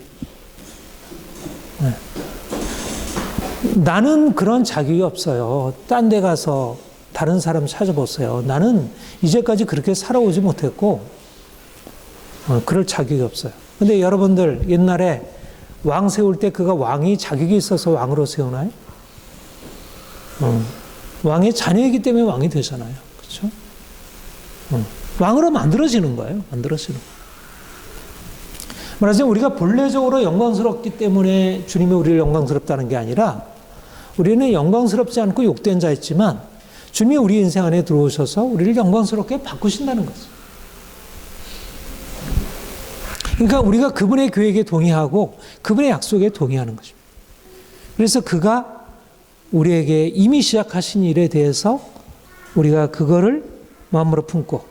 나는 그런 자격이 없어요. 딴 데 가서 다른 사람 찾아보세요. 나는 이제까지 그렇게 살아오지 못했고 그럴 자격이 없어요. 근데 여러분들 옛날에 왕 세울 때 그가 왕이 자격이 있어서 왕으로 세우나요? 왕의 자녀이기 때문에 왕이 되잖아요. 그렇죠? 왕으로 만들어지는 거예요. 만들어지는 거예요. 말하자면 우리가 본래적으로 영광스럽기 때문에 주님이 우리를 영광스럽다는 게 아니라 우리는 영광스럽지 않고 욕된 자였지만 주님이 우리 인생 안에 들어오셔서 우리를 영광스럽게 바꾸신다는 거죠. 그러니까 우리가 그분의 계획에 동의하고 그분의 약속에 동의하는 것입니다. 그래서 그가 우리에게 이미 시작하신 일에 대해서 우리가 그거를 마음으로 품고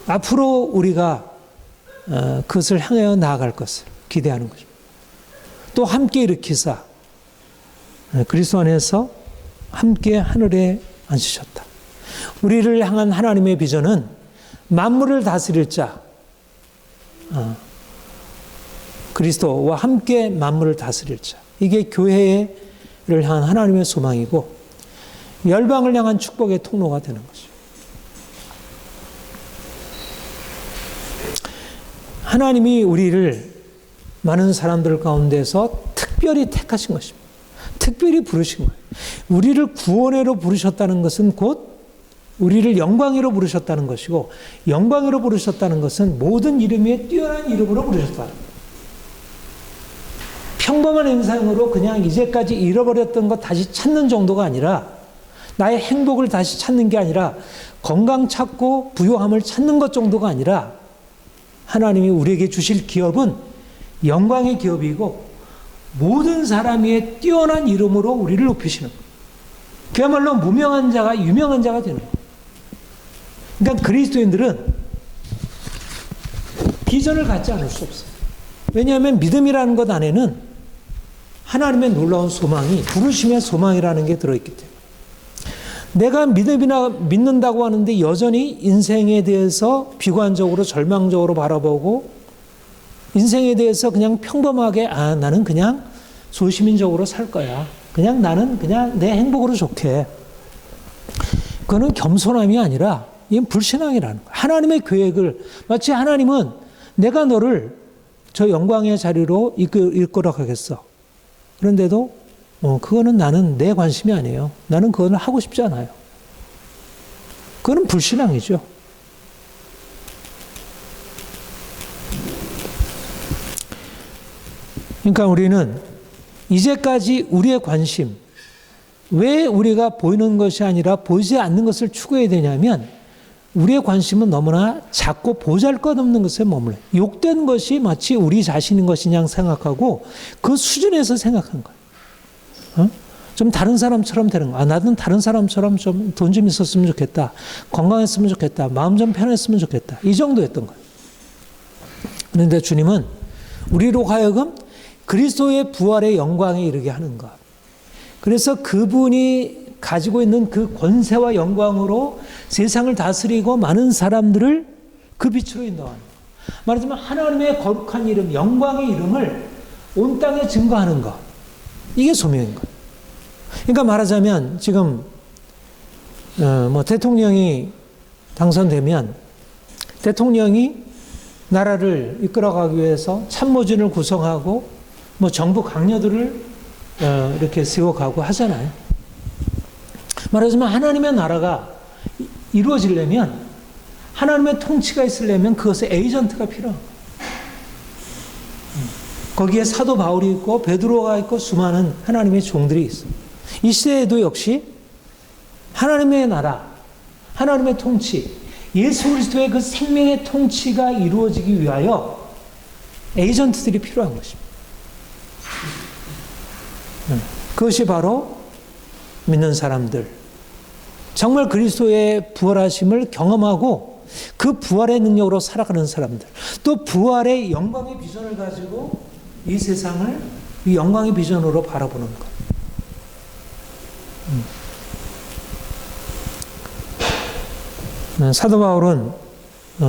앞으로 우리가 그것을 향하여 나아갈 것을 기대하는 것입니다. 또 함께 일으키사 그리스도 안에서 함께 하늘에 앉으셨다. 우리를 향한 하나님의 비전은 만물을 다스릴 자 그리스도와 함께 만물을 다스릴 자. 이게 교회를 향한 하나님의 소망이고 열방을 향한 축복의 통로가 되는 것이죠. 하나님이 우리를 많은 사람들 가운데서 특별히 택하신 것입니다. 특별히 부르신 거예요. 우리를 구원회로 부르셨다는 것은 곧 우리를 영광회로 부르셨다는 것이고 영광회로 부르셨다는 것은 모든 이름 위에 뛰어난 이름으로 부르셨다. 평범한 인생으로 그냥 이제까지 잃어버렸던 것 다시 찾는 정도가 아니라 나의 행복을 다시 찾는 게 아니라 건강 찾고 부요함을 찾는 것 정도가 아니라 하나님이 우리에게 주실 기업은 영광의 기업이고 모든 사람 위에 뛰어난 이름으로 우리를 높이시는 거예요. 그야말로 무명한 자가 유명한 자가 되는 거예요. 그러니까 그리스도인들은 비전을 갖지 않을 수 없어요. 왜냐하면 믿음이라는 것 안에는 하나님의 놀라운 소망이 부르심의 소망이라는 게 들어있기 때문에 내가 믿는다고 하는데 여전히 인생에 대해서 비관적으로 절망적으로 바라보고 인생에 대해서 그냥 평범하게 나는 그냥 소시민적으로 살 거야. 그냥 나는 그냥 내 행복으로 좋게. 그거는 겸손함이 아니라 이건 불신앙이라는 거야. 하나님의 계획을 마치 하나님은 내가 너를 저 영광의 자리로 이끌어 가겠어. 그런데도 그거는 나는 내 관심이 아니에요. 나는 그거는 하고 싶지 않아요. 그거는 불신앙이죠. 그러니까 우리는 이제까지 우리의 관심, 왜 우리가 보이는 것이 아니라 보이지 않는 것을 추구해야 되냐면 우리의 관심은 너무나 작고 보잘것없는 것에 머물러요. 욕된 것이 마치 우리 자신인 것이냐 생각하고 그 수준에서 생각한 거예요. 좀 다른 사람처럼 되는 거야. 나도 다른 사람처럼 좀 돈 좀 있었으면 좋겠다. 건강했으면 좋겠다. 마음 좀 편했으면 좋겠다. 이 정도였던 거예요. 그런데 주님은 우리로 하여금 그리스도의 부활의 영광에 이르게 하는 것. 그래서 그분이 가지고 있는 그 권세와 영광으로 세상을 다스리고 많은 사람들을 그 빛으로 인도하는 것. 말하자면 하나님의 거룩한 이름, 영광의 이름을 온 땅에 증거하는 것. 이게 소명인 거예요. 그러니까 말하자면 지금 대통령이 당선되면 대통령이 나라를 이끌어가기 위해서 참모진을 구성하고 정부 강요들을 이렇게 세워가고 하잖아요. 말하자면 하나님의 나라가 이루어지려면 하나님의 통치가 있으려면 그것에 에이전트가 필요한 거예요. 거기에 사도 바울이 있고 베드로가 있고 수많은 하나님의 종들이 있어요. 이 시대에도 역시 하나님의 나라, 하나님의 통치, 예수 그리스도의 그 생명의 통치가 이루어지기 위하여 에이전트들이 필요한 것입니다. 그것이 바로 믿는 사람들, 정말 그리스도의 부활하심을 경험하고 그 부활의 능력으로 살아가는 사람들, 또 부활의 영광의 비전을 가지고 이 세상을 이 영광의 비전으로 바라보는 것. 사도 바울은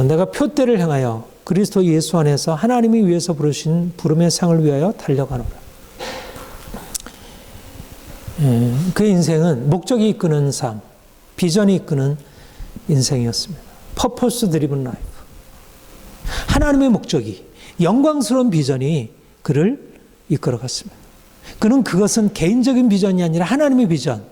내가 표대를 향하여 그리스도 예수 안에서 하나님이 위해서 부르신 부름의 상을 위하여 달려가노라. 그 인생은 목적이 이끄는 삶, 비전이 이끄는 인생이었습니다. Purpose driven life. 하나님의 목적이, 영광스러운 비전이 그를 이끌어갔습니다. 그는 그것은 개인적인 비전이 아니라 하나님의 비전,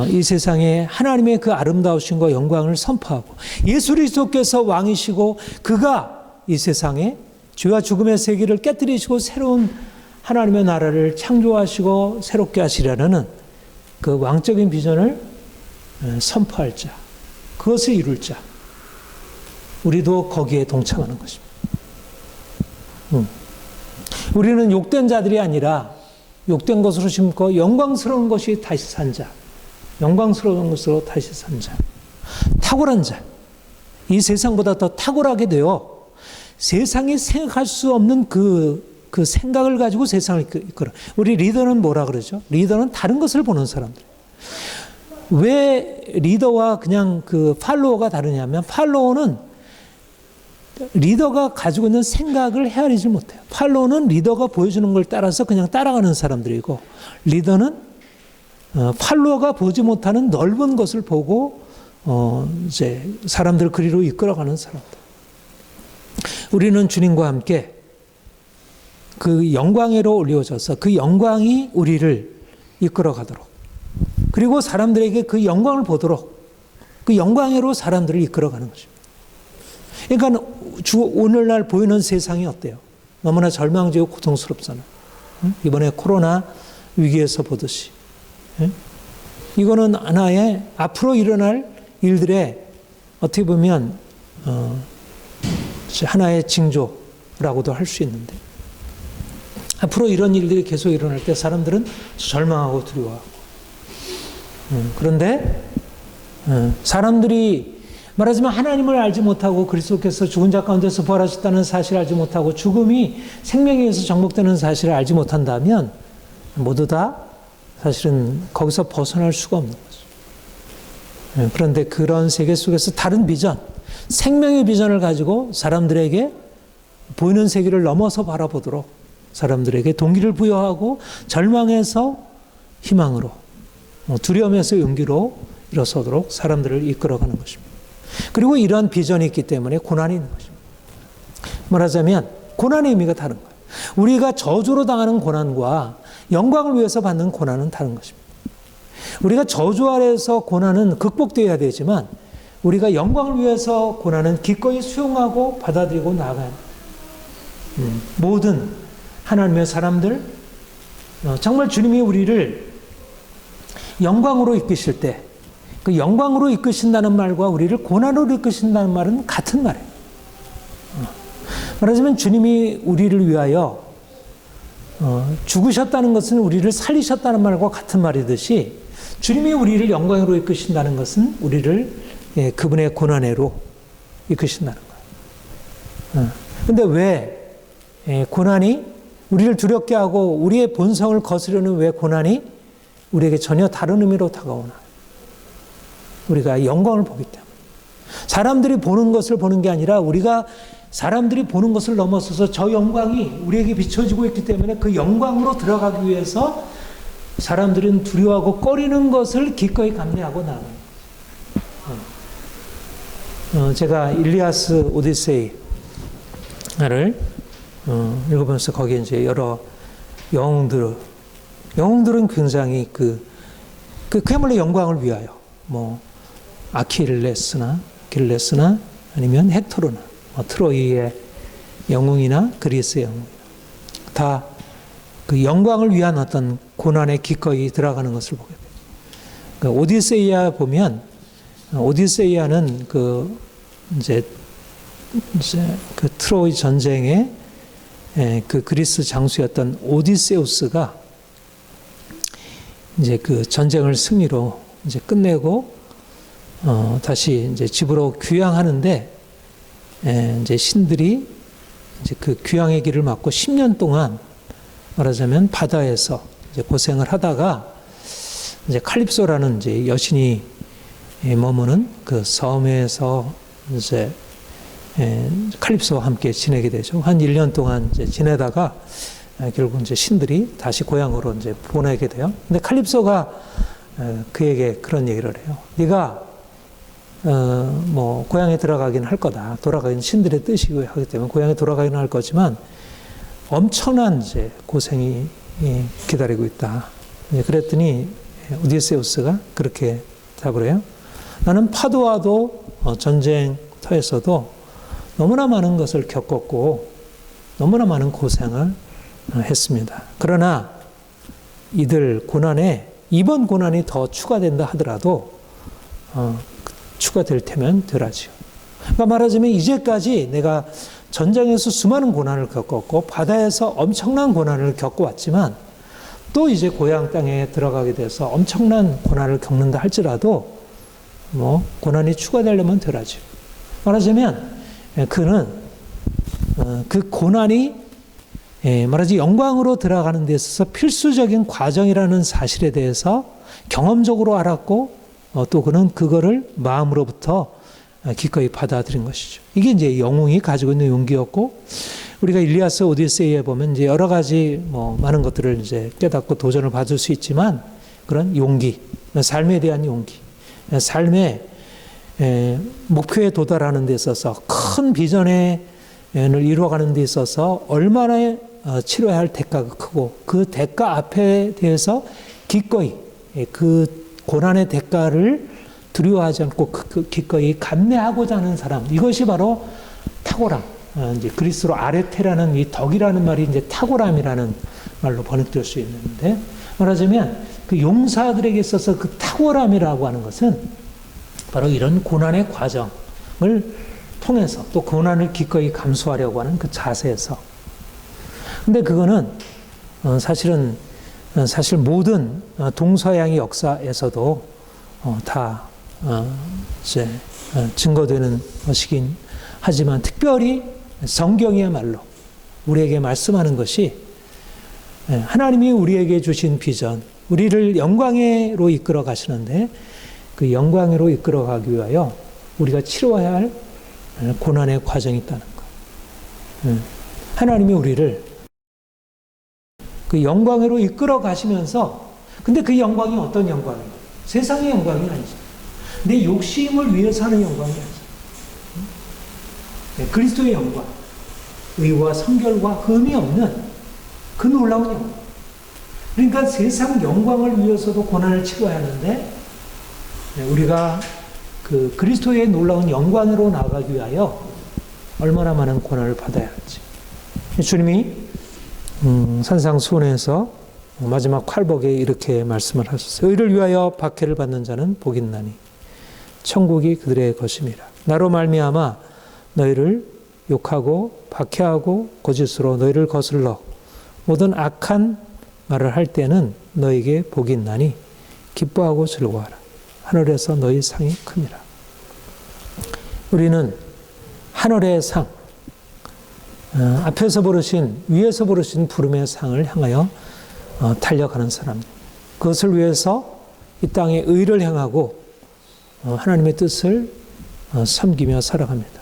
이 세상에 하나님의 그 아름다우신과 영광을 선포하고 예수 그리스도께서 왕이시고 그가 이 세상에 죄와 죽음의 세계를 깨뜨리시고 새로운 하나님의 나라를 창조하시고 새롭게 하시려는 그 왕적인 비전을 선포할 자, 그것을 이룰 자, 우리도 거기에 동참하는 것입니다. 우리는 욕된 자들이 아니라 욕된 것으로 심고 영광스러운 것이 다시 산 자, 영광스러운 것으로 다시 산 자, 탁월한 자, 이 세상보다 더 탁월하게 되어 세상이 생각할 수 없는 그 생각을 가지고 세상을 이끌어. 우리 리더는 뭐라 그러죠? 리더는 다른 것을 보는 사람들. 왜 리더와 그냥 그 팔로워가 다르냐면, 팔로워는 리더가 가지고 있는 생각을 헤아리지 못해요. 팔로워는 리더가 보여주는 걸 따라서 그냥 따라가는 사람들이고, 리더는 팔로워가 보지 못하는 넓은 것을 보고 이제 사람들을 그리로 이끌어가는 사람들. 우리는 주님과 함께 그 영광으로 올려져서 그 영광이 우리를 이끌어가도록, 그리고 사람들에게 그 영광을 보도록 그 영광으로 사람들을 이끌어가는 것입니다. 그러니까 오늘날 보이는 세상이 어때요? 너무나 절망적이고 고통스럽잖아요. 이번에 코로나 위기에서 보듯이. 이거는 하나의 앞으로 일어날 일들의 어떻게 보면 하나의 징조라고도 할 수 있는데, 앞으로 이런 일들이 계속 일어날 때 사람들은 절망하고 두려워하고, 그런데 사람들이 말하자면 하나님을 알지 못하고 그리스도께서 죽은 자 가운데서 부활하셨다는 사실을 알지 못하고 죽음이 생명에 의해서 정복되는 사실을 알지 못한다면 모두 다 사실은 거기서 벗어날 수가 없는 거죠. 그런데 그런 세계 속에서 다른 비전, 생명의 비전을 가지고 사람들에게 보이는 세계를 넘어서 바라보도록 사람들에게 동기를 부여하고 절망에서 희망으로, 두려움에서 용기로 일어서도록 사람들을 이끌어가는 것입니다. 그리고 이러한 비전이 있기 때문에 고난이 있는 것입니다. 말하자면 고난의 의미가 다른 거예요. 우리가 저주로 당하는 고난과 영광을 위해서 받는 고난은 다른 것입니다. 우리가 저주 아래에서 고난은 극복되어야 되지만 우리가 영광을 위해서 고난은 기꺼이 수용하고 받아들이고 나아가야 합니다. 모든 하나님의 사람들, 정말 주님이 우리를 영광으로 이끄실 때 그 영광으로 이끄신다는 말과 우리를 고난으로 이끄신다는 말은 같은 말이에요. 말하자면 주님이 우리를 위하여 죽으셨다는 것은 우리를 살리셨다는 말과 같은 말이듯이, 주님이 우리를 영광으로 이끄신다는 것은 우리를 그분의 고난으로 이끄신다는 거예요. 그런데 왜 고난이 우리를 두렵게 하고 우리의 본성을 거스르는 왜 고난이 우리에게 전혀 다른 의미로 다가오나? 우리가 영광을 보기 때문에. 사람들이 보는 것을 보는 게 아니라 우리가 사람들이 보는 것을 넘어서서 저 영광이 우리에게 비춰지고 있기 때문에 그 영광으로 들어가기 위해서 사람들은 두려워하고 꺼리는 것을 기꺼이 감내하고 나아가요. 제가 일리아스 오디세이를 읽어보면서 거기에 이제 여러 영웅들은 굉장히 그야말로 영광을 위하여, 아킬레스나 아니면 헥토르나 트로이의 영웅이나 그리스의 영웅, 다 그 영광을 위한 어떤 고난에 기꺼이 들어가는 것을 보게 돼요. 그러니까 오디세이아 보면, 오디세이아는 이제 그 트로이 전쟁에 그 그리스 장수였던 오디세우스가 이제 그 전쟁을 승리로 이제 끝내고 다시 이제 집으로 귀향하는데, 이제 신들이 이제 그 귀향의 길을 막고 10년 동안 말하자면 바다에서 이제 고생을 하다가 이제 칼립소라는 이제 여신이 머무는 그 섬에서 이제 칼립소와 함께 지내게 되죠. 한 1년 동안 이제 지내다가 결국 이제 신들이 다시 고향으로 이제 보내게 돼요. 근데 칼립소가 그에게 그런 얘기를 해요. 네가 고향에 들어가긴 할 거다. 돌아가긴 신들의 뜻이고 하기 때문에 고향에 돌아가긴 할 거지만 엄청난 이제 고생이 기다리고 있다. 그랬더니 오디세우스가 그렇게 답을 해요. 나는 파도와도 전쟁터에서도 너무나 많은 것을 겪었고 너무나 많은 고생을 했습니다. 그러나 이들 고난에 이번 고난이 더 추가된다 하더라도 추가될 테면 덜하지요. 그러니까 말하자면 이제까지 내가 전쟁에서 수많은 고난을 겪었고 바다에서 엄청난 고난을 겪어왔지만 또 이제 고향 땅에 들어가게 돼서 엄청난 고난을 겪는다 할지라도 고난이 추가되려면 덜하죠. 말하자면 그는 그 고난이 말하자면 영광으로 들어가는 데 있어서 필수적인 과정이라는 사실에 대해서 경험적으로 알았고 또 그는 그거를 마음으로부터 기꺼이 받아들인 것이죠. 이게 이제 영웅이 가지고 있는 용기였고 우리가 일리아스 오디세이에 보면 이제 여러 가지 많은 것들을 이제 깨닫고 도전을 받을 수 있지만 그런 용기, 삶에 대한 용기, 삶의 목표에 도달하는 데 있어서 큰 비전을 이루어가는 데 있어서 얼마나 치러야 할 대가가 크고 그 대가 앞에 대해서 기꺼이 그 고난의 대가를 두려워하지 않고 기꺼이 감내하고자 하는 사람, 이것이 바로 탁월함. 이제 그리스로 아레테라는 이 덕이라는 말이 이제 탁월함이라는 말로 번역될 수 있는데 말하자면 그 용사들에게 있어서 그 탁월함이라고 하는 것은 바로 이런 고난의 과정을 통해서 또 고난을 기꺼이 감수하려고 하는 그 자세에서. 근데 그거는 사실 모든 동서양의 역사에서도 다 이제 증거되는 것이긴 하지만 특별히 성경이야말로 우리에게 말씀하는 것이 하나님이 우리에게 주신 비전, 우리를 영광으로 이끌어 가시는데 그 영광으로 이끌어 가기 위하여 우리가 치러야 할 고난의 과정이 있다는 것. 하나님이 우리를 그 영광으로 이끌어 가시면서 근데 그 영광이 어떤 영광이에요? 세상의 영광이 아니죠. 내 욕심을 위해서 하는 영광이 아니죠. 그리스도의 영광, 의와 성결과 흠이 없는 그 놀라운 영광. 그러니까 세상 영광을 위해서도 고난을 치러야 하는데 우리가 그 그리스도의 놀라운 영광으로 나아가기 위하여 얼마나 많은 고난을 받아야 할지. 주님이 산상수훈에서 마지막 칼복에 이렇게 말씀을 하셨어요. 의를 위하여 박해를 받는 자는 복이 있나니 천국이 그들의 것임이라. 나로 말미암아 너희를 욕하고 박해하고 거짓으로 너희를 거슬러 모든 악한 말을 할 때는 너희에게 복이 있나니 기뻐하고 즐거워하라. 하늘에서 너희 상이 큽니다. 우리는 하늘의 상, 앞에서 부르신, 위에서 부르신 부름의 상을 향하여 달려가는 사람. 그것을 위해서 이 땅에 의를 행하고 하나님의 뜻을 섬기며 살아갑니다.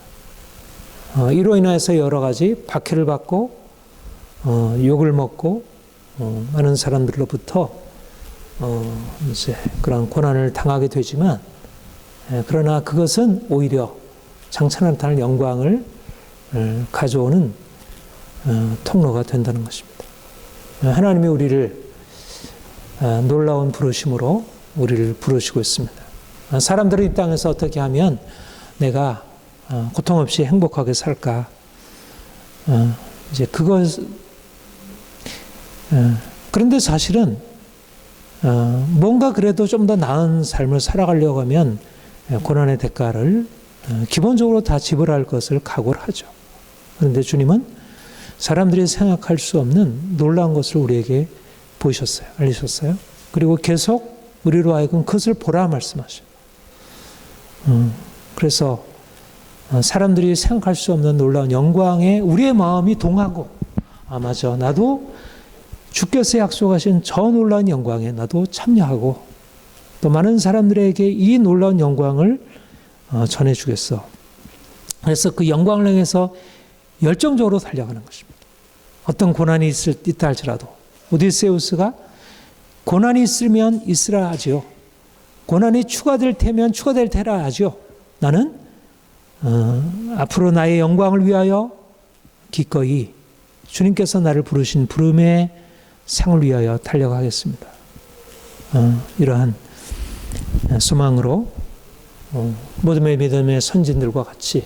이로 인해서 여러 가지 박해를 받고 욕을 먹고 많은 사람들로부터 이제 그런 고난을 당하게 되지만 그러나 그것은 오히려 장차 나타날 영광을 가져오는 통로가 된다는 것입니다. 하나님이 우리를 놀라운 부르심으로 우리를 부르시고 있습니다. 사람들은 이 땅에서 어떻게 하면 내가 고통 없이 행복하게 살까? 이제 그런데 사실은 뭔가 그래도 좀 더 나은 삶을 살아가려고 하면 고난의 대가를 기본적으로 다 지불할 것을 각오를 하죠. 그런데 주님은 사람들이 생각할 수 없는 놀라운 것을 우리에게 보이셨어요. 알리셨어요. 그리고 계속 우리로 하여금 그것을 보라 말씀하셔요. 그래서 사람들이 생각할 수 없는 놀라운 영광에 우리의 마음이 동하고 맞아. 나도 주께서 약속하신 저 놀라운 영광에 나도 참여하고 또 많은 사람들에게 이 놀라운 영광을 전해주겠어. 그래서 그 영광을 향해서 열정적으로 달려가는 것입니다. 어떤 고난이 있다 할지라도 오디세우스가 고난이 있으면 있으라 하지요. 고난이 추가될 테면 추가될 테라 하지요. 나는 앞으로 나의 영광을 위하여 기꺼이 주님께서 나를 부르신 부름의 상을 위하여 달려가겠습니다. 이러한 소망으로 모둠의 믿음의 선진들과 같이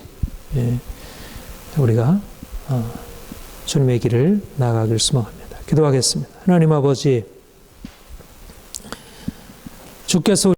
우리가 주님의 길을 나아가길 소망합니다. 기도하겠습니다. 하나님 아버지, 주께서